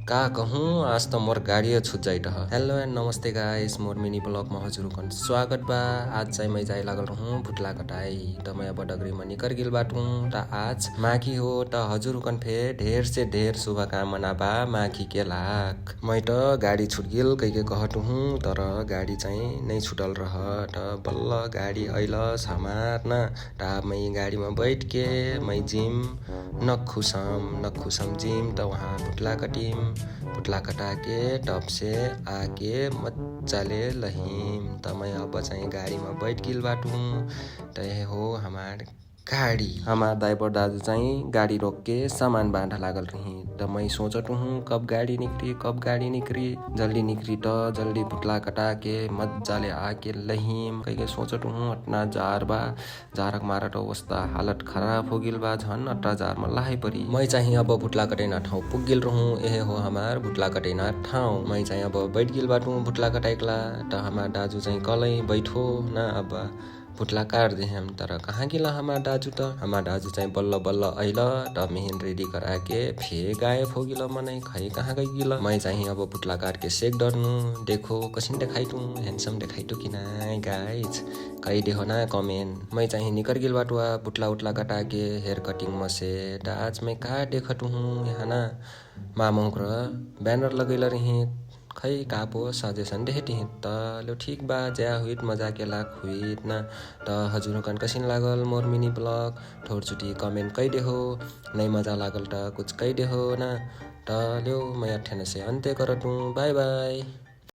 का कहूँ आज त मोर गाडी छुट जाइट ह। हेलो एन्ड नमस्ते गाइस, मोर मिनी ब्लग में हजुरकन स्वागत बा। आज चाहिँ मैं जाए लागल रहूँ भुटला कटाई त मैं अब डगरी में निकर गिल बाटूँ त आज माघी हो त हजुरकन फे ढेर से ढेर शुभकामना बा माघी के लाख। मैं त गाडी छुट गिल कहिके कहटु हूँ तर गाडी चाहिँ नहीं छुटल रह त बल्ल गाडी अइलस हमार न त मैं गाडी में बैठ के मैं जिम नखुसम जिम त वहाँ भुटला कटा के टप से आके मजाले लहिम त मैं अब चाहिँ गाडी में बैठ गिल बाटूँ त यह हो हमार गाडी। हमार ड्राइवर दाजु चाहिँ गाडी रोक के सामान बाँधा लागल रही त मैं सोचत हूँ कब गाडी निकरी जल्दी निकरी त जल्दी भुटला कटा के मजाले आके लहिम कहिके सोचत हूँ। अटना जार बा जारक मारट अवस्था हालत खराब हो गिल बा झन अट्टा जार में लाहे परी। मैं चाहिँ अब भुटला कटैना ठाउँ पुग गिल रहूँ। यह हो हमार भुटला कटैना ठाउँ। मैं चाहिँ अब बैठ गिल बाटूँ भुटला कटाइकला त हमार दाजु चाहिँ कलै बैठो न अब भुटला काट दे हम तर कहाँ गिला हमार दाजु त। हमार दाजु चाहिँ बल्ल बल्ल अइल त मेहन रेडी कराके फे गायब हो गिल मनै खै कहाँ गइ गिल। मैं चाहिँ अब भुटला काट के सेक डरनु देखो कसिन देखाइटु हैंडसम देखाइटु कि ना गाइज कई देहो ना कमेंट। मैं चाहिँ निकर गिल बाटुआ भुटला उटला कटा के हेयर कटिंग में से आज मैं का देखत हूँ यहाँ ना मामोंकर बैनर लगैल रही खै कापो सजेसन देखेटी त लो ठीक बा जया हुइत मजा के लाख हुइत ना त हजुरकन कसिन लागल मोर मिनी ब्लग थोरचुटी कमेंट कई देहो नहीं मजा लागल त कुछ कई देहो ना त ल्यो मैं अठ्यान से अन्त्य करतूँ। Bye bye.